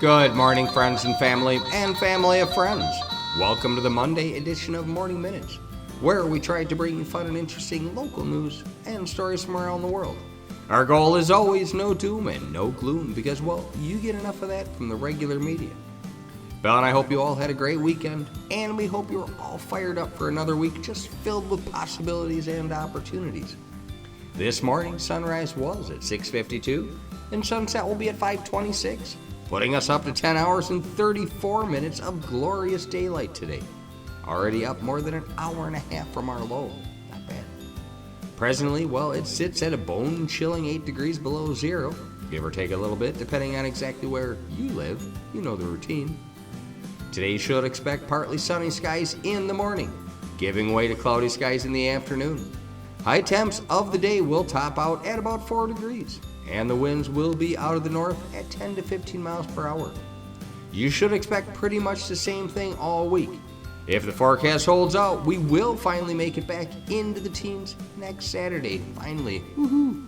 Good morning, friends and family of friends. Welcome to the Monday edition of Morning Minutes, where we try to bring you fun and interesting local news and stories from around the world. Our goal is always no doom and no gloom because, well, you get enough of that from the regular media. Belle and I hope you all had a great weekend, and we hope you're all fired up for another week just filled with possibilities and opportunities. This morning, sunrise was at 6:52, and sunset will be at 5:26. Putting us up to 10 hours and 34 minutes of glorious daylight today. Already up more than an hour and a half from our low. Not bad. Presently, well, it sits at a bone-chilling 8 degrees below zero, give or take a little bit, depending on exactly where you live. You know the routine. Today you should expect partly sunny skies in the morning, giving way to cloudy skies in the afternoon. High temps of the day will top out at about 4 degrees. And the winds will be out of the north at 10 to 15 miles per hour. You should expect pretty much the same thing all week. If the forecast holds out, we will finally make it back into the teens next Saturday. Finally. Woohoo!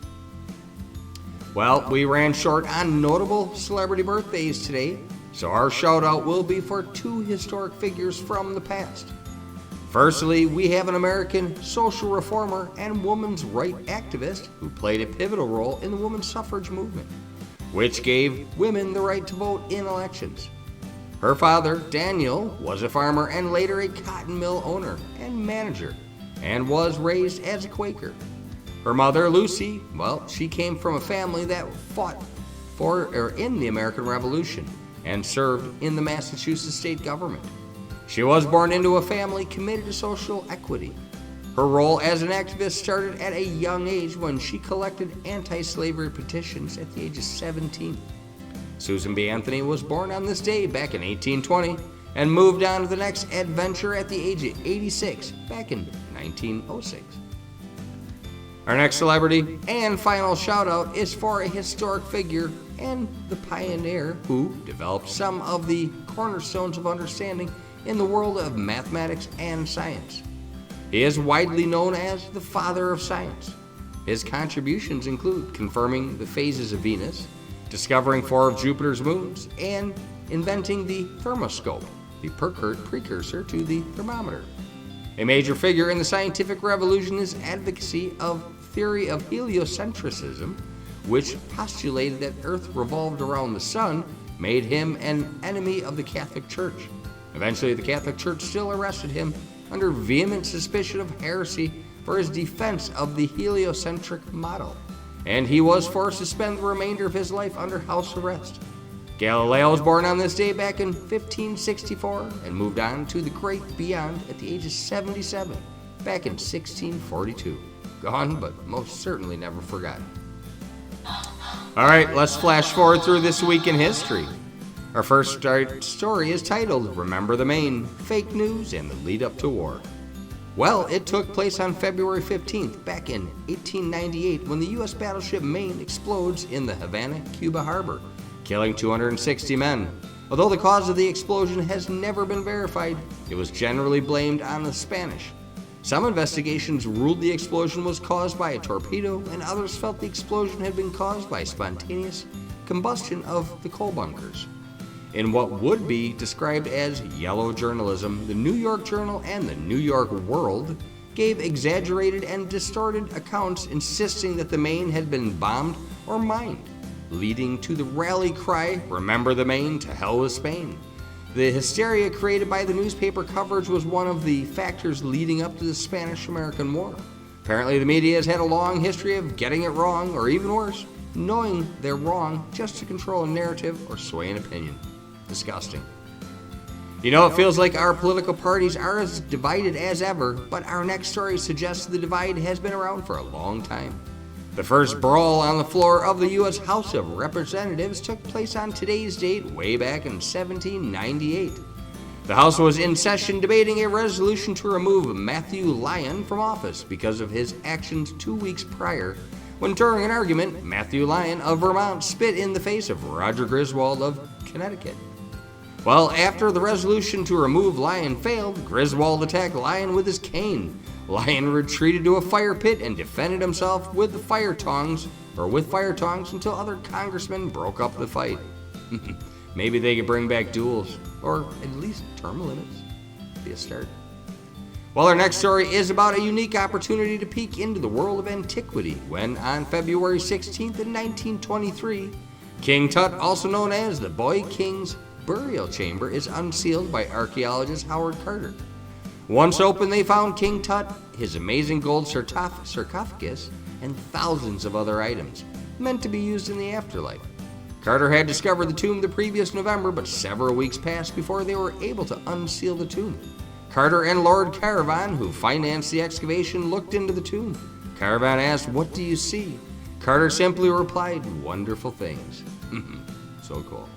Well, we ran short on notable celebrity birthdays today, so our shout out will be for 2 historic figures from the past. Firstly, we have an American social reformer and women's rights activist who played a pivotal role in the women's suffrage movement, which gave women the right to vote in elections. Her father, Daniel, was a farmer and later a cotton mill owner and manager, and was raised as a Quaker. Her mother, Lucy, well, she came from a family that fought in the American Revolution and served in the Massachusetts state government. She was born into a family committed to social equity. Her role as an activist started at a young age when she collected anti-slavery petitions at the age of 17. Susan B. Anthony was born on this day back in 1820 and moved on to the next adventure at the age of 86 back in 1906. Our next celebrity and final shout out is for a historic figure and the pioneer who developed some of the cornerstones of understanding in the world of mathematics and science. He is widely known as the father of science. His contributions include confirming the phases of Venus, discovering 4 of Jupiter's moons, and inventing the thermoscope, the precursor to the thermometer. A major figure in the scientific revolution is advocacy of theory of heliocentrism, which postulated that Earth revolved around the sun, made him an enemy of the Catholic Church. Eventually, the Catholic Church still arrested him under vehement suspicion of heresy for his defense of the heliocentric model, and he was forced to spend the remainder of his life under house arrest. Galileo was born on this day back in 1564 and moved on to the great beyond at the age of 77 back in 1642. Gone, but most certainly never forgotten. All right, let's flash forward through this week in history. Our first story is titled, Remember the Maine, Fake News and the Lead Up to War. Well, it took place on February 15th, back in 1898, when the U.S. battleship Maine explodes in the Havana, Cuba harbor, killing 260 men. Although the cause of the explosion has never been verified, it was generally blamed on the Spanish. Some investigations ruled the explosion was caused by a torpedo, and others felt the explosion had been caused by spontaneous combustion of the coal bunkers. In what would be described as yellow journalism, the New York Journal and the New York World gave exaggerated and distorted accounts insisting that the Maine had been bombed or mined, leading to the rally cry, Remember the Maine, to hell with Spain. The hysteria created by the newspaper coverage was one of the factors leading up to the Spanish-American War. Apparently the media has had a long history of getting it wrong, or even worse, knowing they're wrong just to control a narrative or sway an opinion. Disgusting. You know, it feels like our political parties are as divided as ever, but our next story suggests the divide has been around for a long time. The first brawl on the floor of the U.S. House of Representatives took place on today's date way back in 1798. The House was in session debating a resolution to remove Matthew Lyon from office because of his actions 2 weeks prior, when during an argument, Matthew Lyon of Vermont spit in the face of Roger Griswold of Connecticut. Well, after the resolution to remove Lyon failed, Griswold attacked Lyon with his cane. Lyon retreated to a fire pit and defended himself with fire tongs until other congressmen broke up the fight. Maybe they could bring back duels, or at least term limits. Be a start. Well, our next story is about a unique opportunity to peek into the world of antiquity when, on February 16th in 1923, King Tut, also known as the Boy King's burial chamber, is unsealed by archaeologist Howard Carter. Once open, they found King Tut, his amazing gold sarcophagus, and thousands of other items meant to be used in the afterlife. Carter had discovered the tomb the previous November, but several weeks passed before they were able to unseal the tomb. Carter and Lord Caravan, who financed the excavation, looked into the tomb. Caravan asked, "What do you see?" Carter simply replied, "Wonderful things." So cool.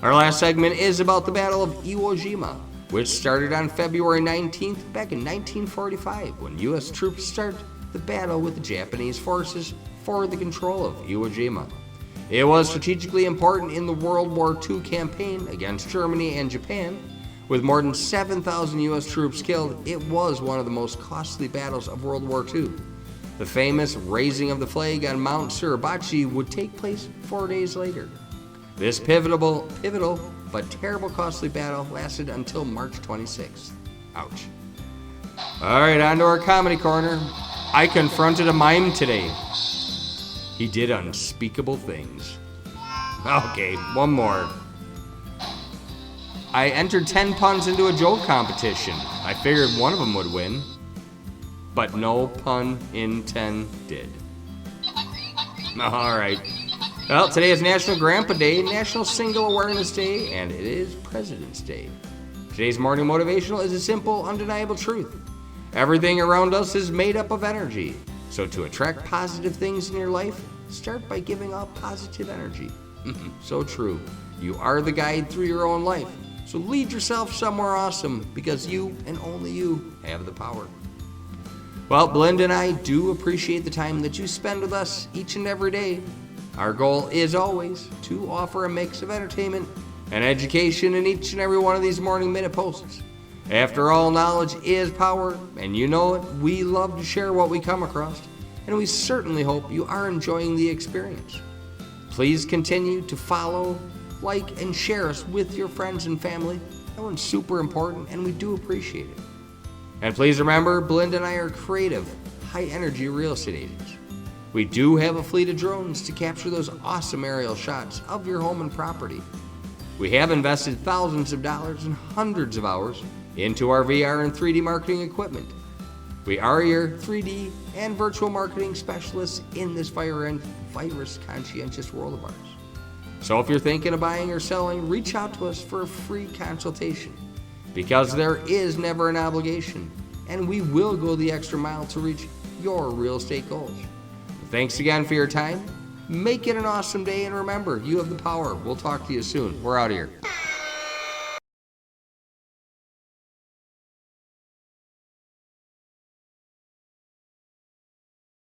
Our last segment is about the Battle of Iwo Jima, which started on February 19th back in 1945 when U.S. troops started the battle with the Japanese forces for the control of Iwo Jima. It was strategically important in the World War II campaign against Germany and Japan. With more than 7,000 U.S. troops killed, it was one of the most costly battles of World War II. The famous raising of the flag on Mount Suribachi would take place 4 days later. This pivotal but terrible costly battle lasted until March 26th. Ouch. All right, on to our comedy corner. I confronted a mime today. He did unspeakable things. Okay, one more. I entered 10 puns into a joke competition. I figured one of them would win, but no pun intended. All right. Well, today is National Grandpa Day, National Single Awareness Day, and it is President's Day. Today's morning motivational is a simple, undeniable truth. Everything around us is made up of energy. So to attract positive things in your life, start by giving off positive energy. So true. You are the guide through your own life. So lead yourself somewhere awesome, because you and only you have the power. Well, Belinda and I do appreciate the time that you spend with us each and every day. Our goal is always to offer a mix of entertainment and education in each and every one of these Morning Minute posts. After all, knowledge is power, and you know it. We love to share what we come across, and we certainly hope you are enjoying the experience. Please continue to follow, like, and share us with your friends and family. That one's super important, and we do appreciate it. And please remember, Belinda and I are creative, high-energy real estate agents. We do have a fleet of drones to capture those awesome aerial shots of your home and property. We have invested thousands of dollars and hundreds of hours into our VR and 3D marketing equipment. We are your 3D and virtual marketing specialists in this virus conscientious world of ours. So if you're thinking of buying or selling, reach out to us for a free consultation, because there is never an obligation, and we will go the extra mile to reach your real estate goals. Thanks again for your time. Make it an awesome day, and remember, you have the power. We'll talk to you soon. We're out of here.